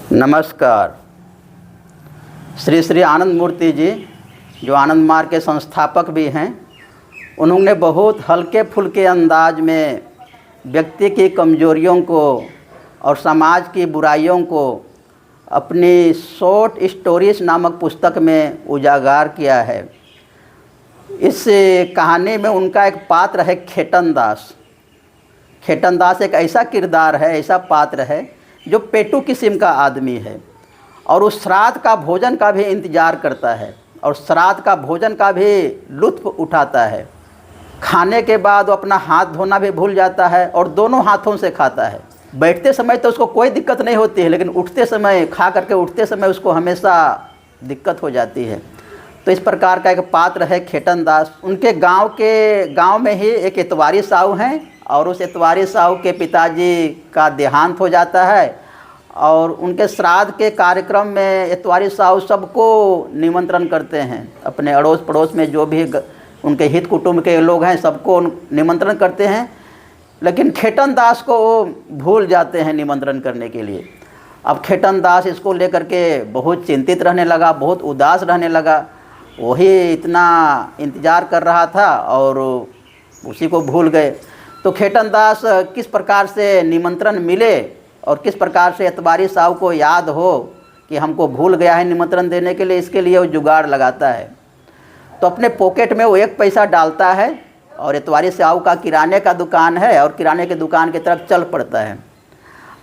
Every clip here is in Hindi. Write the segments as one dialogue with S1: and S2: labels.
S1: नमस्कार। श्री श्री आनंद मूर्ति जी, जो आनंद मार्ग के संस्थापक भी हैं, उन्होंने बहुत हल्के फुल्के अंदाज में व्यक्ति की कमजोरियों को और समाज की बुराइयों को अपनी शॉर्ट स्टोरीज नामक पुस्तक में उजागर किया है। इस कहानी में उनका एक पात्र है खेटन दास। खेटन दास एक ऐसा किरदार है, ऐसा पात्र है जो पेटू किस्म का आदमी है और उस श्राद्ध का भोजन का भी इंतज़ार करता है और श्राद्ध का भोजन का भी लुत्फ़ उठाता है। खाने के बाद वो अपना हाथ धोना भी भूल जाता है और दोनों हाथों से खाता है। बैठते समय तो उसको कोई दिक्कत नहीं होती है, लेकिन उठते समय, खा करके उठते समय उसको हमेशा दिक्कत हो जाती है। तो इस प्रकार का एक पात्र है खेटन दास। उनके गांव में ही एक इतवारी साहू हैं और उस इतवारी साहू के पिताजी का देहांत हो जाता है और उनके श्राद्ध के कार्यक्रम में इतवारी साहू सबको निमंत्रण करते हैं। अपने अड़ोस पड़ोस में जो भी उनके हित कुटुंब के लोग हैं सबको निमंत्रण करते हैं, लेकिन खेटन दास को वो भूल जाते हैं निमंत्रण करने के लिए। अब खेटन दास इसको लेकर के बहुत चिंतित रहने लगा, बहुत उदास रहने लगा। वही इतना इंतज़ार कर रहा था और उसी को भूल गए। तो खेटन दास किस प्रकार से निमंत्रण मिले और किस प्रकार से इतवारी साहू को याद हो कि हमको भूल गया है निमंत्रण देने के लिए, इसके लिए वो जुगाड़ लगाता है। तो अपने पॉकेट में वो 1 पैसा डालता है और इतवारी साहू का किराने का दुकान है और किराने के दुकान की तरफ चल पड़ता है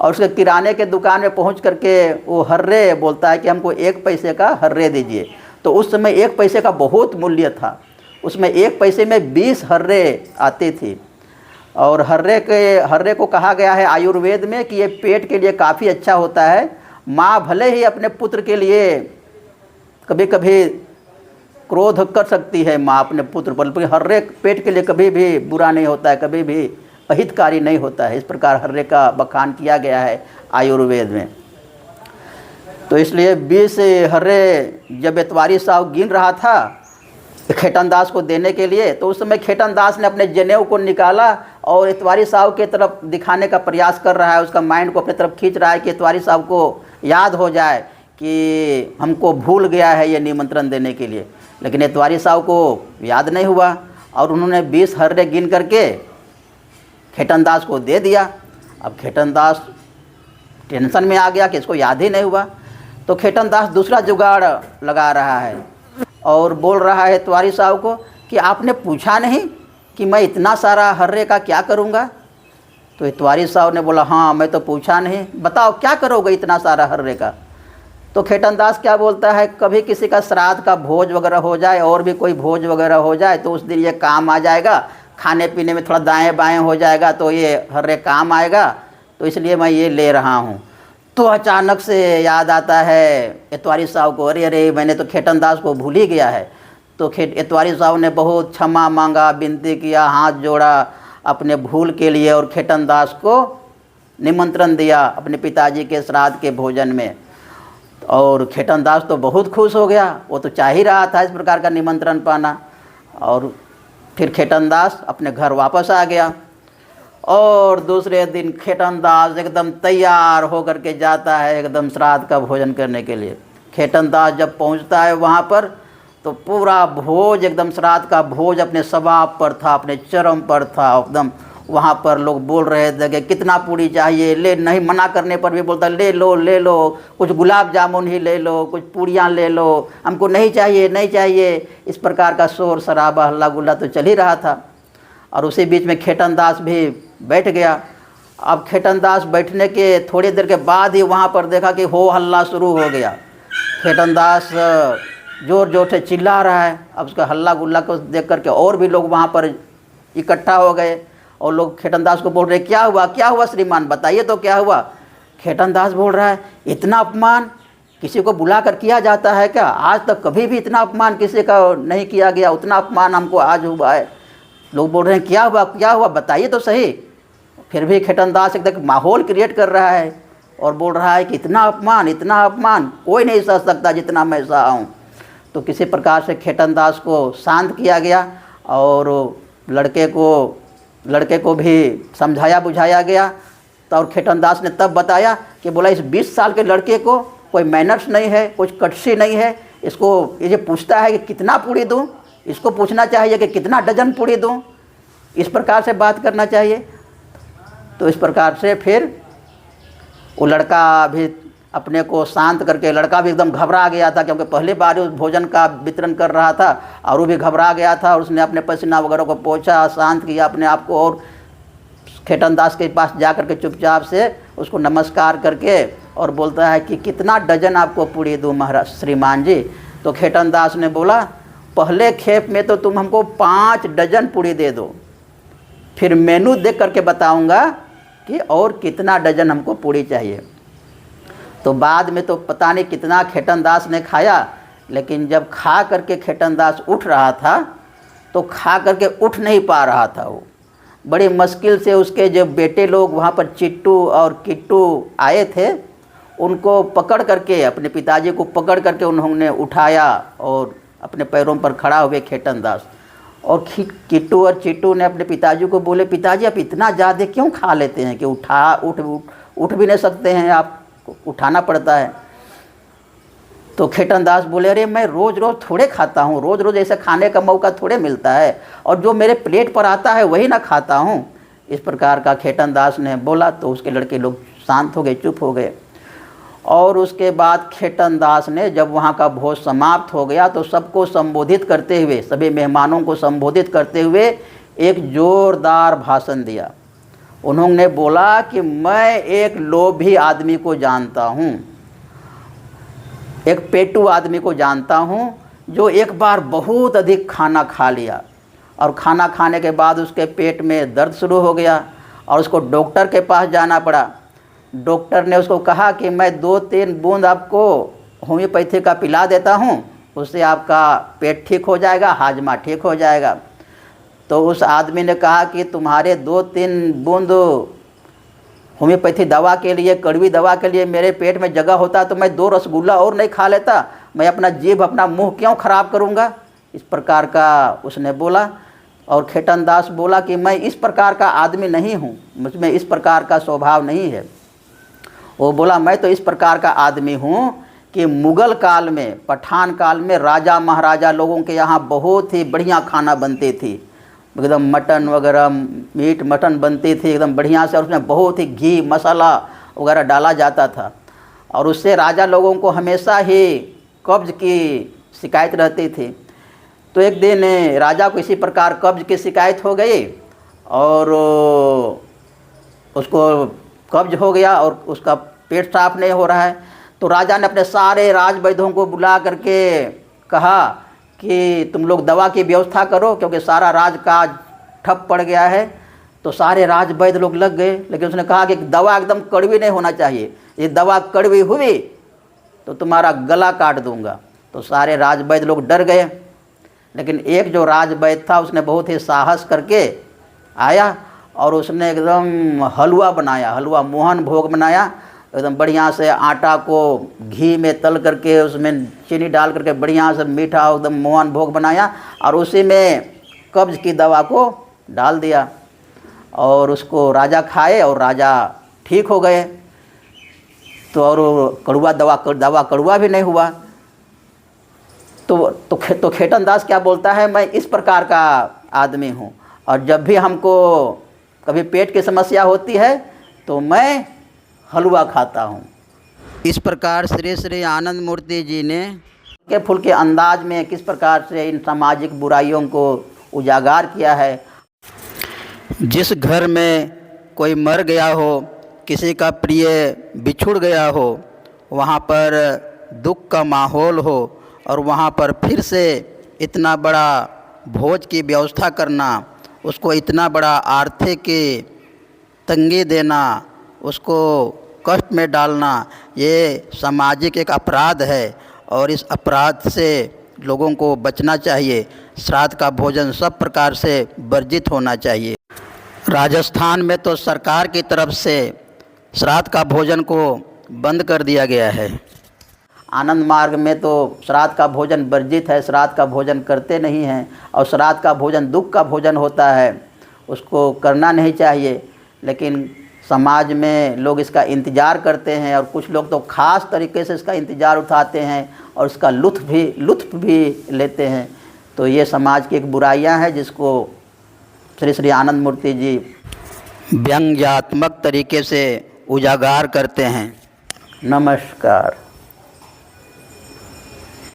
S1: और उसके किराने के दुकान में पहुंच करके वो हर्रे बोलता है कि हमको 1 पैसे का हर्रे दीजिए। तो उस समय 1 पैसे का बहुत मूल्य था, उसमें 1 पैसे में 20 हर्रे आती थी। और हर्रे को कहा गया है आयुर्वेद में कि ये पेट के लिए काफ़ी अच्छा होता है। माँ भले ही अपने पुत्र के लिए कभी कभी क्रोध कर सकती है, माँ अपने पुत्र पर, लेकिन हर्रे पेट के लिए कभी भी बुरा नहीं होता है, कभी भी अहितकारी नहीं होता है। इस प्रकार हर्रे का बखान किया गया है आयुर्वेद में। तो इसलिए 20 हर्रे जब इतवारी साहू गिन रहा था खेटन दास को देने के लिए, तो उस समय खेटन दास ने अपने जनेऊ को निकाला और इतवारी साहू के तरफ दिखाने का प्रयास कर रहा है, उसका माइंड को अपनी तरफ खींच रहा है कि इतवारी साहू को याद हो जाए कि हमको भूल गया है ये निमंत्रण देने के लिए। लेकिन इतवारी साहू को याद नहीं हुआ और उन्होंने 20 हर्रे गिन करके खेटन दास को दे दिया। अब खेटन दास टेंशन में आ गया कि इसको याद ही नहीं हुआ। तो खेटन दास दूसरा जुगाड़ लगा रहा है और बोल रहा है इतवारी साहू को कि आपने पूछा नहीं कि मैं इतना सारा हर्रे का क्या करूँगा। तो इतवारी साहू ने बोला, हाँ मैं तो पूछा नहीं, बताओ क्या करोगे इतना सारा हर्रे का। तो खेटन दास क्या बोलता है, कभी किसी का श्राद्ध का भोज वगैरह हो जाए और भी कोई भोज वगैरह हो जाए तो उस दिन ये काम आ जाएगा, खाने पीने में थोड़ा दाएँ बाएँ हो जाएगा तो ये हर्रे काम आएगा, तो इसलिए मैं ये ले रहा हूँ। तो अचानक से याद आता है इतवारी साहू को, अरे मैंने तो खेटन दास को भूल ही गया है। तो इतवारी साहू ने बहुत क्षमा मांगा, विनती किया, हाथ जोड़ा अपने भूल के लिए और खेटन दास को निमंत्रण दिया अपने पिताजी के श्राद्ध के भोजन में। और खेटन दास तो बहुत खुश हो गया, वो तो चाह ही रहा था इस प्रकार का निमंत्रण पाना। और फिर खेटन दास अपने घर वापस आ गया और दूसरे दिन खेटन दास एकदम तैयार होकर के जाता है एकदम श्राद्ध का भोजन करने के लिए। खेटन दास जब पहुंचता है वहाँ पर तो पूरा भोज, एकदम श्राद्ध का भोज अपने सवाब पर था, अपने चरम पर था एकदम। वहाँ पर लोग बोल रहे थे कि कितना पूड़ी चाहिए, ले, नहीं मना करने पर भी बोलता ले लो, कुछ गुलाब जामुन ही ले लो, कुछ पूड़ियाँ ले लो, हमको नहीं चाहिए। इस प्रकार का शोर शराबा हल्ला गुल्ला तो चल ही रहा था। और उसी बीच में खेटन दास भी बैठ गया। अब खेटन दास बैठने के थोड़ी देर के बाद ही वहाँ पर देखा कि हो हल्ला शुरू हो गया। खेटन दास जोर जोर से चिल्ला रहा है। अब उसका हल्ला गुल्ला को देख करके और भी लोग वहाँ पर इकट्ठा हो गए और लोग खेटन दास को बोल रहे, क्या हुआ श्रीमान, बताइए तो क्या हुआ। खेटन दास बोल रहा है, इतना अपमान किसी को बुला कर किया जाता है क्या? आज तक कभी भी इतना अपमान किसी का नहीं किया गया, उतना अपमान हमको आज हुआ है। लोग बोल रहे हैं क्या हुआ बताइए तो सही। फिर भी खेटन दास एकदम माहौल क्रिएट कर रहा है और बोल रहा है कि इतना अपमान कोई नहीं सह सकता जितना मैं सहा हूँ। तो किसी प्रकार से खेटन दास को शांत किया गया और लड़के को भी समझाया बुझाया गया। तो और खेटन दास ने तब बताया कि बोला इस 20 साल के लड़के को कोई मैनर्स नहीं है, कुछ कटसी नहीं है, इसको ये पूछता है कि कितना पूड़ी दूँ, इसको पूछना चाहिए कि कितना डजन पूड़ी दूँ, इस प्रकार से बात करना चाहिए। तो इस प्रकार से फिर वो लड़का भी अपने को शांत करके, लड़का भी एकदम घबरा गया था क्योंकि पहली बार उस भोजन का वितरण कर रहा था और वो भी घबरा गया था। और उसने अपने पसीना वगैरह को पोंछा, शांत किया अपने आप को और खेटन दास के पास जा कर के चुपचाप से उसको नमस्कार करके और बोलता है कि कितना डजन आपको पूड़ी दूँ महाराज श्रीमान जी। तो खेटन दास ने बोला पहले खेप में तो तुम हमको 5 डजन पूड़ी दे दो, फिर मेनू देख करके बताऊंगा कि और कितना डजन हमको पूड़ी चाहिए। तो बाद में तो पता नहीं कितना खेटन दास ने खाया, लेकिन जब खा करके खेटन दास उठ रहा था तो खा करके उठ नहीं पा रहा था। वो बड़ी मुश्किल से उसके जो बेटे लोग वहाँ पर चिट्टू और किट्टू आए थे, उनको पकड़ करके, अपने पिताजी को पकड़ करके उन्होंने उठाया और अपने पैरों पर खड़ा हुए खेटन दास। और किट्टू और चिट्टू ने अपने पिताजी को बोले पिताजी आप इतना ज़्यादा क्यों खा लेते हैं कि उठ भी नहीं सकते हैं, आप उठाना पड़ता है। तो खेटन दास बोले अरे मैं रोज़ रोज़ थोड़े खाता हूँ, रोज़ रोज़ ऐसे खाने का मौका थोड़े मिलता है, और जो मेरे प्लेट पर आता है वही ना खाता हूँ। इस प्रकार का खेटन दास ने बोला तो उसके लड़के लोग शांत हो गए, चुप हो गए। और उसके बाद खेटन दास ने जब वहाँ का भोज समाप्त हो गया तो सबको संबोधित करते हुए, सभी मेहमानों को संबोधित करते हुए एक ज़ोरदार भाषण दिया। उन्होंने बोला कि मैं एक लोभी आदमी को जानता हूँ, एक पेटू आदमी को जानता हूँ जो एक बार बहुत अधिक खाना खा लिया और खाना खाने के बाद उसके पेट में दर्द शुरू हो गया और उसको डॉक्टर के पास जाना पड़ा। डॉक्टर ने उसको कहा कि मैं 2-3 बूंद आपको होम्योपैथी का पिला देता हूँ, उससे आपका पेट ठीक हो जाएगा, हाजमा ठीक हो जाएगा। तो उस आदमी ने कहा कि तुम्हारे 2-3 बूंद होम्योपैथी दवा के लिए, कड़वी दवा के लिए मेरे पेट में जगह होता तो मैं 2 रसगुल्ला और नहीं खा लेता, मैं अपना जीभ, अपना मुंह क्यों ख़राब करूँगा। इस प्रकार का उसने बोला। और खेटन दास बोला कि मैं इस प्रकार का आदमी नहीं हूँ, मुझमें इस प्रकार का स्वभाव नहीं है। वो बोला मैं तो इस प्रकार का आदमी हूँ कि मुग़ल काल में, पठान काल में राजा महाराजा लोगों के यहाँ बहुत ही बढ़िया खाना बनती थी, एकदम मटन वगैरह, मीट मटन बनती थी एकदम बढ़िया से, और उसमें बहुत ही घी मसाला वगैरह डाला जाता था। और उससे राजा लोगों को हमेशा ही कब्ज़ की शिकायत रहती थी। तो एक दिन राजा को इसी प्रकार कब्ज़ की शिकायत हो गई और उसको कब्ज़ हो गया और उसका पेट साफ नहीं हो रहा है। तो राजा ने अपने सारे राजवैद्यों को बुला करके कहा कि तुम लोग दवा की व्यवस्था करो, क्योंकि सारा राजकाज ठप पड़ गया है। तो सारे राजवैद्य लोग लग गए, लेकिन उसने कहा कि दवा एकदम कड़वी नहीं होना चाहिए, ये दवा कड़वी हुई तो तुम्हारा गला काट दूंगा। तो सारे राजवैद्य लोग डर गए, लेकिन एक जो राजवैद्य था उसने बहुत ही साहस करके आया और उसने एकदम हलवा बनाया, हलवा मोहन भोग बनाया, एकदम बढ़िया से आटा को घी में तल करके उसमें चीनी डाल करके बढ़िया से मीठा एकदम मोहन भोग बनाया और उसी में कब्ज़ की दवा को डाल दिया और उसको राजा खाए और राजा ठीक हो गए। तो और कड़वा दवा कड़वा भी नहीं हुआ। तो खेटन दास क्या बोलता है, मैं इस प्रकार का आदमी हूँ और जब भी हमको कभी पेट की समस्या होती है तो मैं हलवा खाता हूँ। इस प्रकार श्री श्री आनंद मूर्ति जी ने के फुल के अंदाज में किस प्रकार से इन सामाजिक बुराइयों को उजागर किया है। जिस घर में कोई मर गया हो, किसी का प्रिय बिछुड़ गया हो, वहाँ पर दुख का माहौल हो और वहाँ पर फिर से इतना बड़ा भोज की व्यवस्था करना, उसको इतना बड़ा आर्थिक तंगी देना, उसको कष्ट में डालना, ये सामाजिक एक अपराध है और इस अपराध से लोगों को बचना चाहिए। श्राद्ध का भोजन सब प्रकार से वर्जित होना चाहिए। राजस्थान में तो सरकार की तरफ से श्राद्ध का भोजन को बंद कर दिया गया है। आनंद मार्ग में तो श्राद्ध का भोजन वर्जित है, श्राद्ध का भोजन करते नहीं हैं और श्राद्ध का भोजन दुख का भोजन होता है, उसको करना नहीं चाहिए। लेकिन समाज में लोग इसका इंतज़ार करते हैं और कुछ लोग तो ख़ास तरीके से इसका इंतज़ार उठाते हैं और उसका लुत्फ़ भी लेते हैं। तो ये समाज की एक बुराइयां हैं जिसको श्री श्री आनंद मूर्ति जी व्यंग्यात्मक तरीके से उजागर करते हैं। नमस्कार।